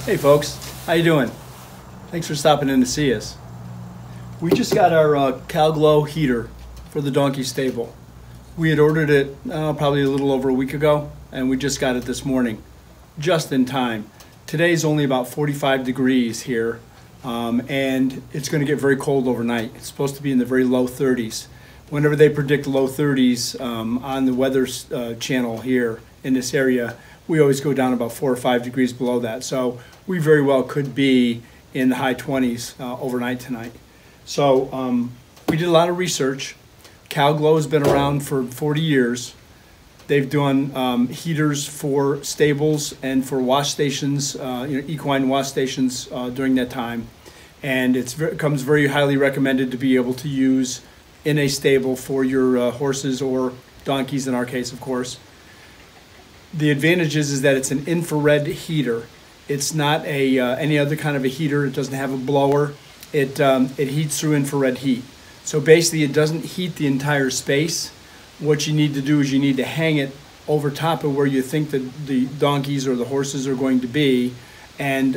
Hey folks, how you doing? Thanks for stopping in to see us. We just got our Kalglo heater for the donkey stable. We had ordered it probably a little over a week ago, and we just got it this morning, just in time. Today's only about 45 degrees here, and it's going to get very cold overnight. It's supposed to be in the very low 30s. Whenever they predict low 30s on the weather channel here in this area, we always go down about 4 or 5 degrees below that. So we very well could be in the high 20s overnight tonight. So we did a lot of research. Kalglo has been around for 40 years. They've done heaters for stables and for wash stations, equine wash stations during that time. And it comes very highly recommended to be able to use in a stable for your horses or donkeys in our case, of course. The advantage is that it's an infrared heater. It's not any other kind of a heater. It doesn't have a blower. It heats through infrared heat. So basically it doesn't heat the entire space. What you need to do is you need to hang it over top of where you think that the donkeys or the horses are going to be, and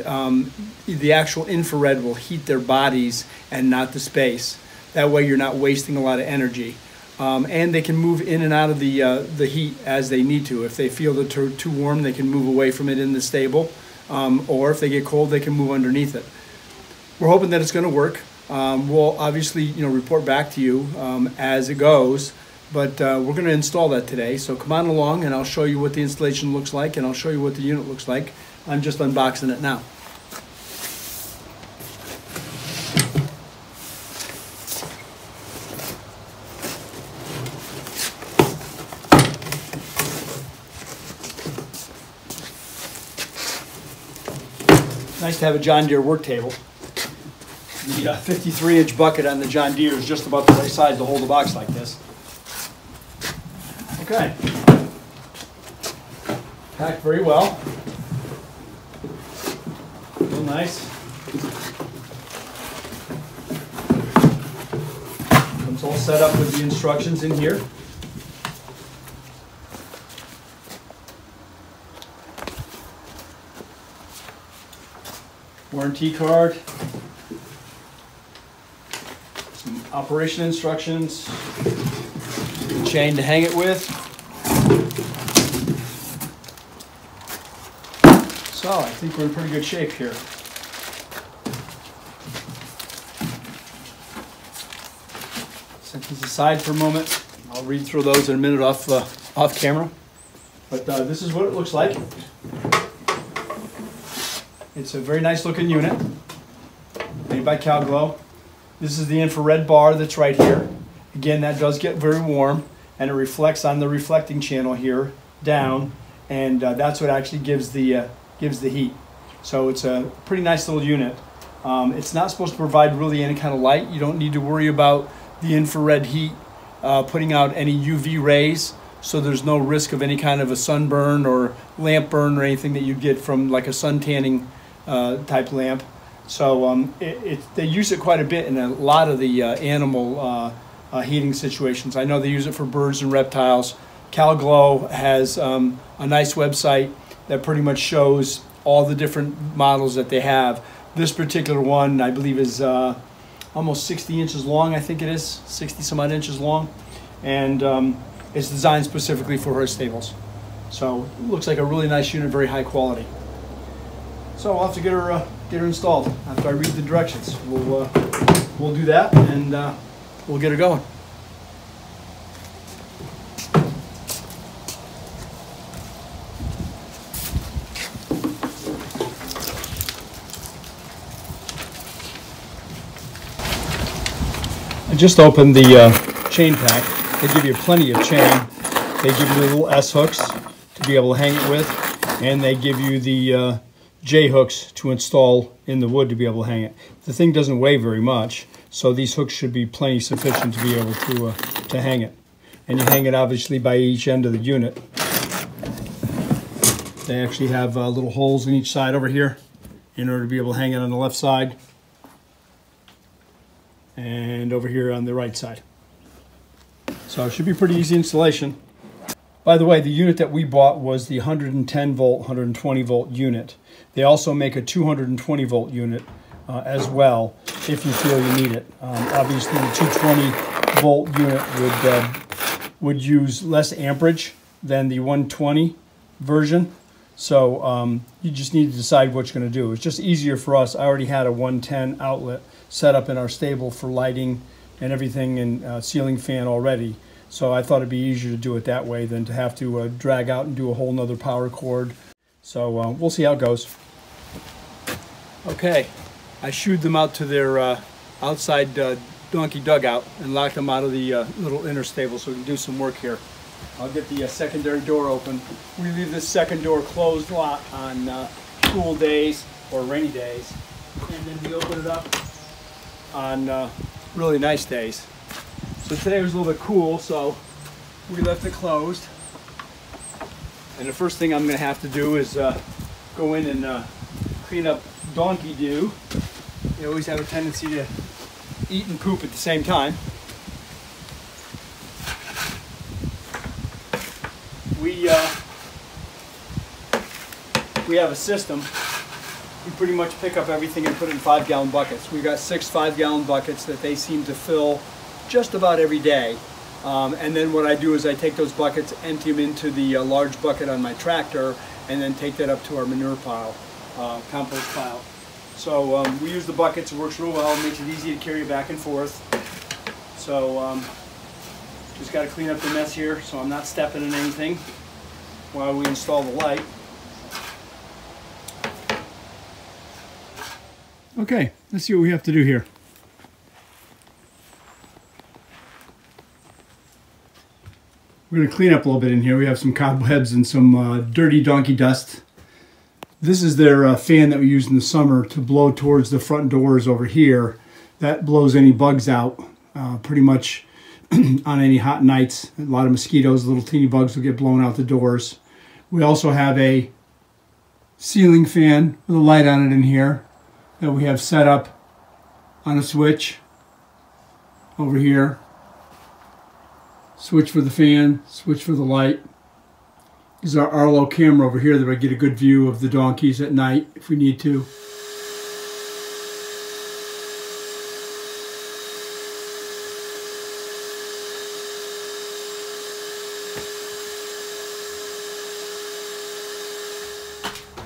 the actual infrared will heat their bodies and not the space. That way you're not wasting a lot of energy. And they can move in and out of the heat as they need to. If they feel that they're too warm, they can move away from it in the stable. Or if they get cold, they can move underneath it. We're hoping that it's going to work. We'll obviously report back to you as it goes. But we're going to install that today. So come on along and I'll show you what the installation looks like, and I'll show you what the unit looks like. I'm just unboxing it now. Nice to have a John Deere work table. The 53-inch bucket on the John Deere is just about the right size to hold a box like this. Okay. Packed very well. Real nice. Comes all set up with the instructions in here. Warranty card, some operation instructions, chain to hang it with. So I think we're in pretty good shape here. Set these aside for a moment. I'll read through those in a minute off camera. But this is what it looks like. It's a very nice looking unit, made by Kalglo. This is the infrared bar that's right here. Again, that does get very warm, and it reflects on the reflecting channel here down, and that's what actually gives the heat. So it's a pretty nice little unit. It's not supposed to provide really any kind of light. You don't need to worry about the infrared heat putting out any UV rays. So there's no risk of any kind of a sunburn or lamp burn or anything that you get from like a sun tanning type lamp. So they use it quite a bit in a lot of the animal heating situations. I know they use it for birds and reptiles. Kalglo has a nice website that pretty much shows all the different models that they have. This particular one, I believe, is almost 60 inches long. I think it is 60 some odd inches long, and it's designed specifically for horse stables. So it looks like a really nice unit, very high quality. So I'll have to get her installed after I read the directions. We'll do that, and we'll get her going. I just opened the chain pack. They give you plenty of chain. They give you the little S hooks to be able to hang it with, and they give you the J hooks to install in the wood to be able to hang it. The thing doesn't weigh very much, so these hooks should be plenty sufficient to be able to hang it. And you hang it obviously by each end of the unit. They actually have little holes in each side over here in order to be able to hang it on the left side, and over here on the right side. So it should be pretty easy installation. By the way, the unit that we bought was the 110 volt, 120 volt unit. They also make a 220 volt unit as well, if you feel you need it. Obviously, the 220 volt unit would use less amperage than the 120 version. So you just need to decide what you're going to do. It's just easier for us. I already had a 110 outlet set up in our stable for lighting and everything, and ceiling fan already. So I thought it'd be easier to do it that way than to have to drag out and do a whole nother power cord. So we'll see how it goes. Okay, I shooed them out to their outside donkey dugout and locked them out of the little inner stable so we can do some work here. I'll get the secondary door open. We leave this second door closed a lot on cool days or rainy days, and then we open it up on really nice days. So today was a little bit cool, so we left it closed. And the first thing I'm going to have to do is go in and clean up donkey doo. They always have a tendency to eat and poop at the same time. We have a system. We pretty much pick up everything and put it in 5-gallon buckets. We got 6 5-gallon buckets that they seem to fill just about every day. And then what I do is I take those buckets, empty them into the large bucket on my tractor, and then take that up to our manure pile, compost pile. So we use the buckets. It works real well. It makes it easy to carry back and forth. So just got to clean up the mess here so I'm not stepping in anything while we install the light. Okay, let's see what we have to do here. We're going to clean up a little bit in here. We have some cobwebs and some dirty donkey dust. This is their fan that we use in the summer to blow towards the front doors over here. That blows any bugs out pretty much on any hot nights. A lot of mosquitoes, little teeny bugs will get blown out the doors. We also have a ceiling fan with a light on it in here that we have set up on a switch over here. Switch for the fan, switch for the light. This is our Arlo camera over here that I get a good view of the donkeys at night if we need to.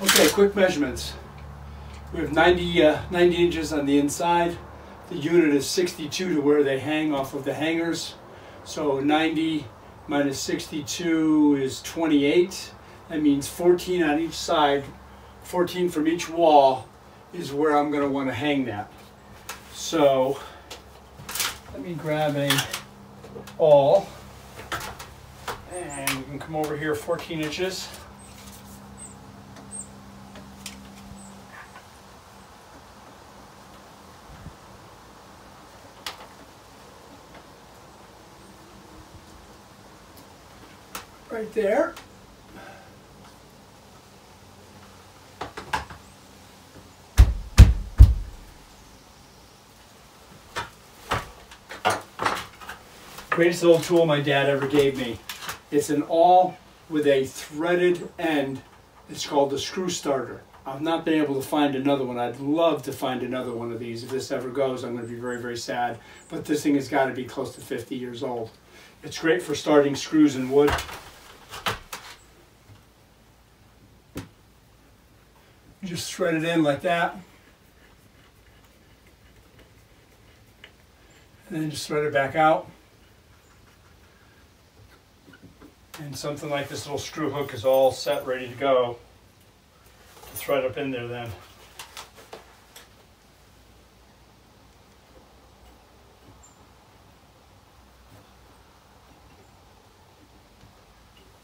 Okay, quick measurements. We have 90 inches on the inside. The unit is 62 to where they hang off of the hangers. So 90 minus 62 is 28. That means 14 on each side. 14 from each wall is where I'm going to want to hang that. So let me grab a awl and we can come over here 14 inches. Right there. Greatest little tool my dad ever gave me. It's an awl with a threaded end. It's called the screw starter. I've not been able to find another one. I'd love to find another one of these. If this ever goes, I'm going to be very, very sad. But this thing has got to be close to 50 years old. It's great for starting screws in wood. Just thread it in like that. And then just thread it back out. And something like this little screw hook is all set, ready to go. To thread up in there then.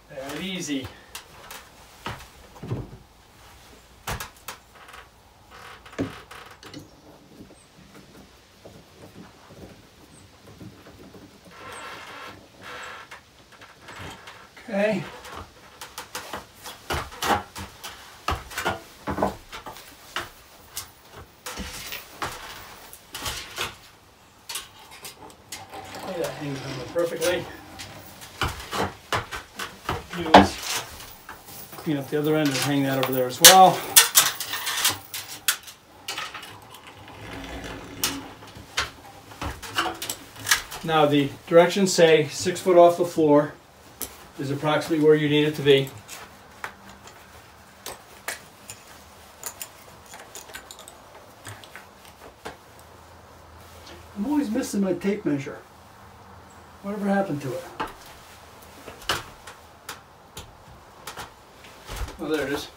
Very easy. Okay. Okay, that hangs on perfectly. do is clean up the other end and hang that over there as well. Now the directions say 6 foot off the floor is approximately where you need it to be. I'm always missing my tape measure. Whatever happened to it? Oh, there it is.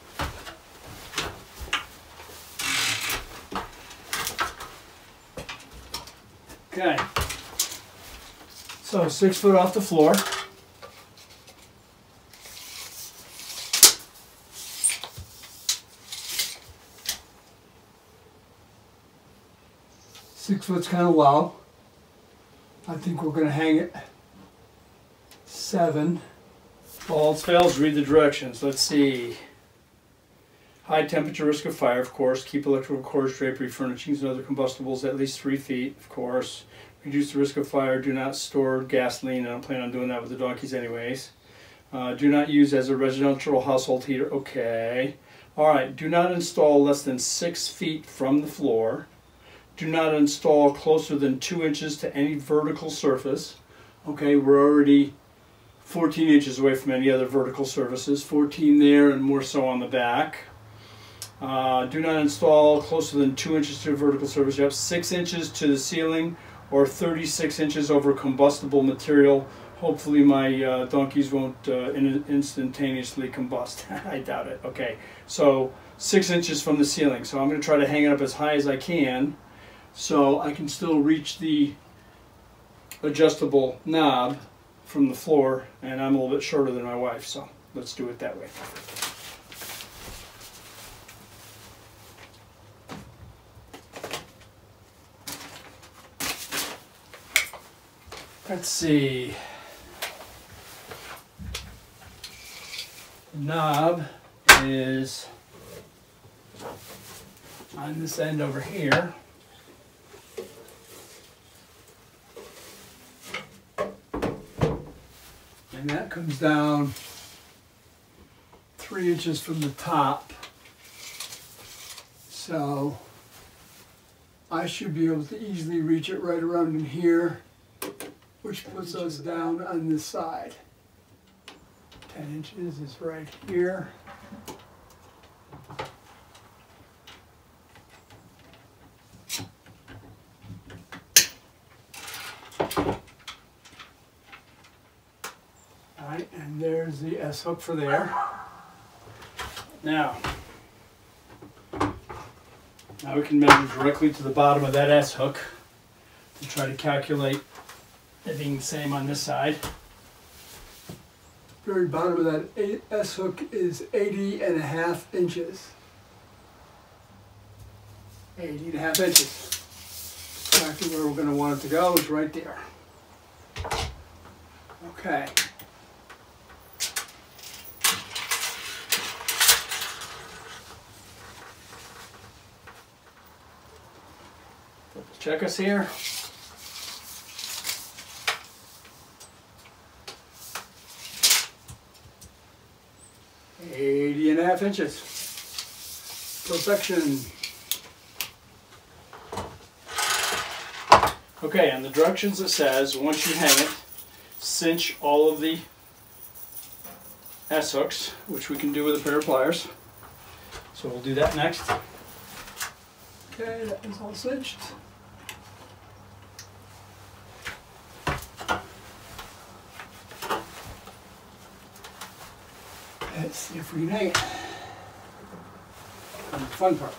Okay. So 6 foot off the floor. Six foot's kind of low. I think we're going to hang it 7. All else fails, read the directions. Let's see. High temperature, risk of fire, of course. Keep electrical cords, drapery, furnishings, and other combustibles at least 3 feet, of course. Reduce the risk of fire. Do not store gasoline. I don't plan on doing that with the donkeys anyways. Do not use as a residential household heater. Okay. Alright, do not install less than 6 feet from the floor. Do not install closer than 2 inches to any vertical surface. Okay, we're already 14 inches away from any other vertical surfaces. 14 there and more so on the back. Do not install closer than 2 inches to a vertical surface. You have 6 inches to the ceiling or 36 inches over combustible material. Hopefully my donkeys won't instantaneously combust. I doubt it. Okay, so 6 inches from the ceiling. So I'm going to try to hang it up as high as I can so I can still reach the adjustable knob from the floor, and I'm a little bit shorter than my wife, so let's do it that way. Let's see. The knob is on this end over here. And that comes down 3 inches from the top. So I should be able to easily reach it right around in here, which puts us down on this side. 10 inches is right here. Alright, and there's the S-hook for there. Now we can measure directly to the bottom of that S-hook to try to calculate it being the same on this side. Very bottom of that S-hook is 80.5 inches. 80.5 inches. Exactly where we're going to want it to go is right there. Okay. Check us here. 80.5 inches. Perfection. Okay, and the directions it says once you hang it, cinch all of the S-hooks, which we can do with a pair of pliers. So we'll do that next. Okay, that is all cinched. Let's see if we can hang it. And the fun part.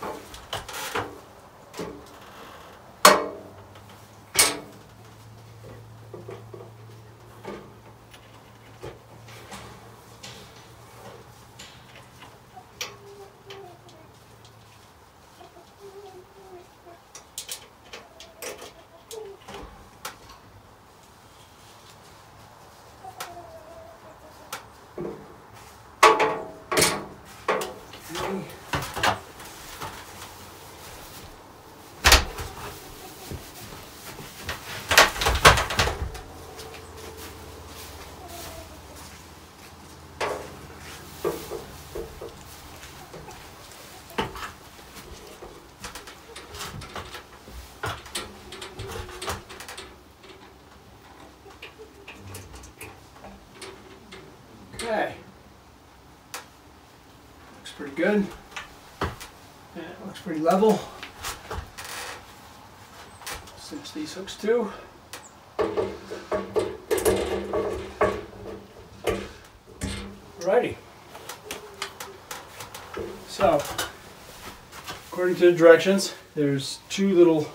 Okay. Looks pretty good. And it looks pretty level. Cinch these hooks too. Alrighty. So, according to the directions, there's two little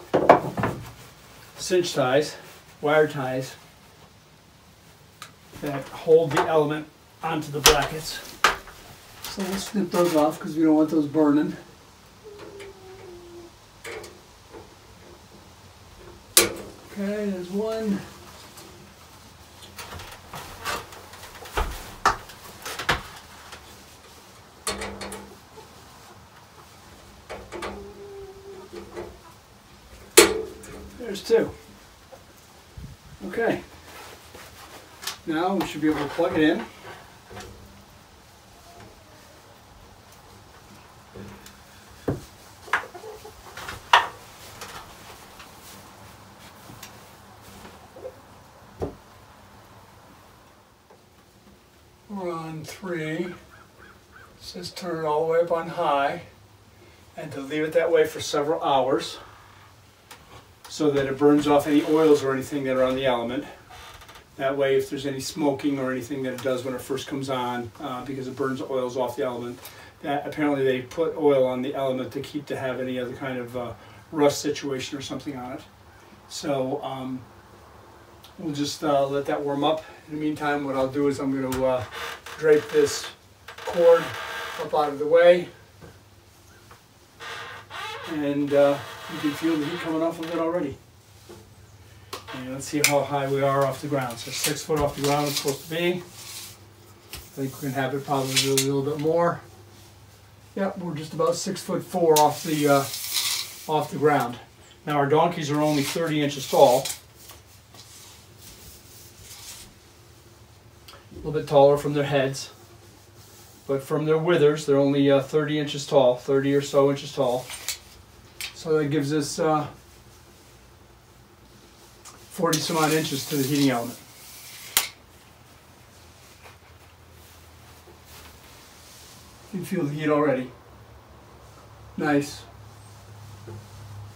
cinch ties, wire ties, that hold the element onto the brackets. So we'll snip those off because we don't want those burning. Okay, there's one. There's two. Okay. Now we should be able to plug it in. We're on 3. It says turn it all the way up on high and to leave it that way for several hours so that it burns off any oils or anything that are on the element. That way, if there's any smoking or anything that it does when it first comes on, because it burns oils off the element, that apparently they put oil on the element to have any other kind of rust situation or something on it. So we'll just let that warm up. In the meantime, what I'll do is I'm going to drape this cord up out of the way, and you can feel the heat coming off of it already. And let's see how high we are off the ground. So 6 foot off the ground it's supposed to be. I think we can have it probably a little bit more. Yep, we're just about 6'4" off the ground. Now our donkeys are only 30 inches tall. A little bit taller from their heads. But from their withers, they're only 30 inches tall, 30 or so inches tall. So that gives us 40 some odd inches to the heating element. You can feel the heat already. Nice.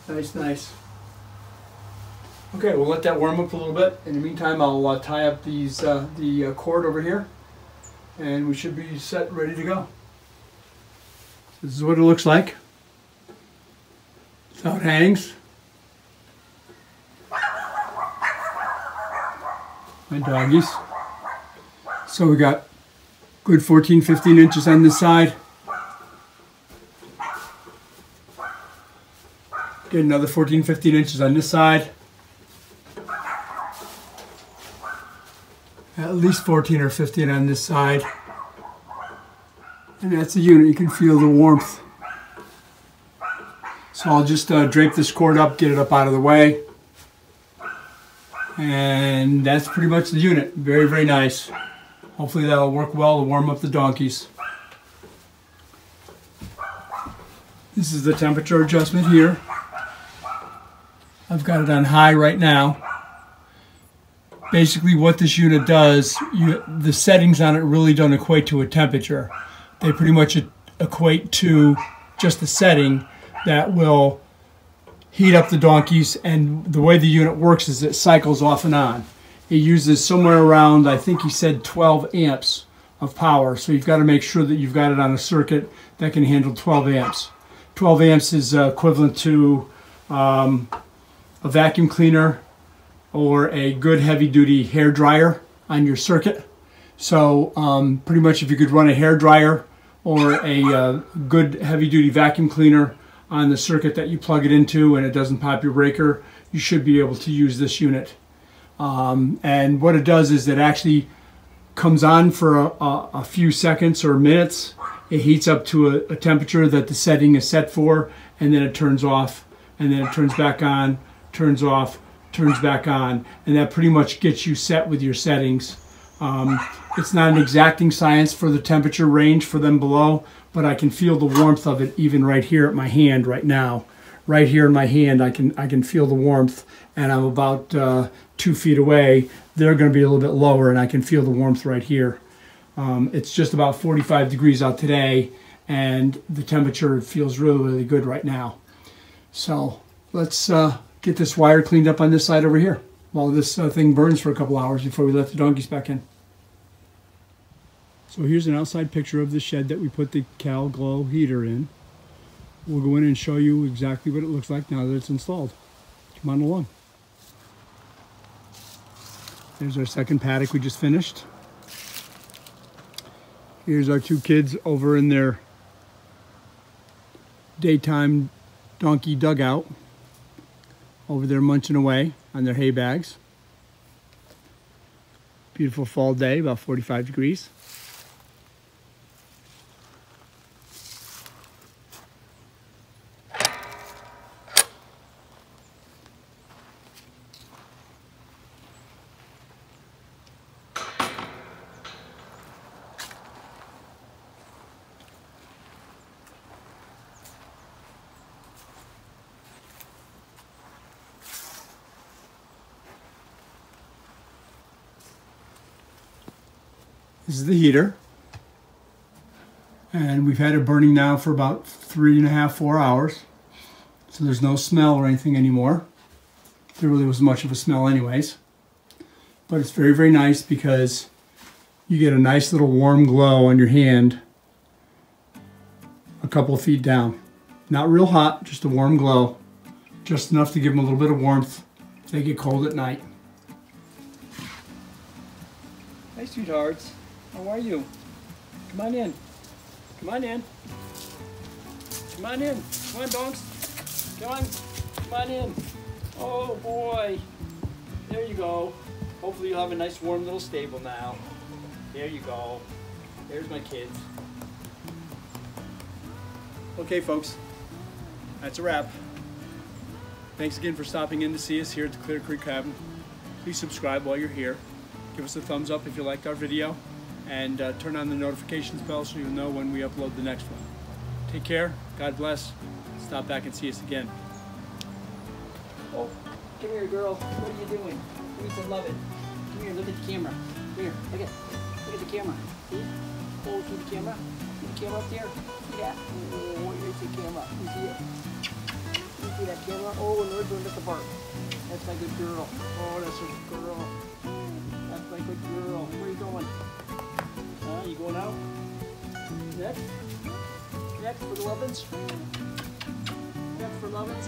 Nice, nice. Okay, we'll let that warm up a little bit. In the meantime, I'll tie up these the cord over here, and we should be set, ready to go. This is what it looks like. That's how it hangs. My doggies. So we got good 14-15 inches on this side. Get another 14-15 inches on this side. At least 14 or 15 on this side. And that's the unit. You can feel the warmth. So I'll just drape this cord up, get it up out of the way. And that's pretty much the unit. Very, very nice. Hopefully that'll work well to warm up the donkeys. This is the temperature adjustment here. I've got it on high right now. Basically what this unit does, the settings on it really don't equate to a temperature. They pretty much equate to just a setting that will heat up the donkeys, and the way the unit works is it cycles off and on. It uses somewhere around, I think he said 12 amps of power, so you've got to make sure that you've got it on a circuit that can handle 12 amps. 12 amps is equivalent to a vacuum cleaner or a good heavy-duty hair dryer on your circuit. So pretty much if you could run a hair dryer or a good heavy-duty vacuum cleaner on the circuit that you plug it into and it doesn't pop your breaker, you should be able to use this unit. And what it does is it actually comes on for a few seconds or minutes. It heats up to a temperature that the setting is set for, and then it turns off, and then it turns back on, turns off, turns back on, and that pretty much gets you set with your settings. It's not an exacting science for the temperature range for them below, but I can feel the warmth of it even right here at my hand right now. Right here in my hand, I can feel the warmth, and I'm about 2 feet away. They're going to be a little bit lower, and I can feel the warmth right here. It's just about 45 degrees out today, and the temperature feels really, really good right now. So let's get this wire cleaned up on this side over here while this thing burns for a couple hours before we let the donkeys back in. So here's an outside picture of the shed that we put the Kalglo heater in. We'll go in and show you exactly what it looks like now that it's installed. Come on along. There's our second paddock we just finished. Here's our two kids over in their daytime donkey dugout, over there munching away on their hay bags. Beautiful fall day, about 45 degrees. This is the heater, and we've had it burning now for about 3.5 to 4 hours, so there's no smell or anything anymore. There really wasn't much of a smell anyways, but it's very, very nice because you get a nice little warm glow on your hand a couple of feet down. Not real hot, just a warm glow, just enough to give them a little bit of warmth if they get cold at night. Hi, sweethearts. How are you? Come on in. Come on in. Come on in. Come on, donks. Come on. Come on in. Oh, boy. There you go. Hopefully you'll have a nice warm little stable now. There you go. There's my kids. Okay, folks. That's a wrap. Thanks again for stopping in to see us here at the Clear Creek Cabin. Please subscribe while you're here. Give us a thumbs up if you liked our video. And turn on the notifications bell so you'll know when we upload the next one. Take care. God bless. Stop back and see us again. Oh, come here, girl. What are you doing? You need to love it. Come here, look at the camera. Come here, look at the camera. See? Oh, see the camera? See the camera up there? See that? Oh, here's the camera. You see it? You see that camera? Oh, and we're doing this apart. That's my good girl. Oh, that's a good girl. That's my good girl. Where are you going? You going out? Next? Next for the Lovins? Next for Lovins?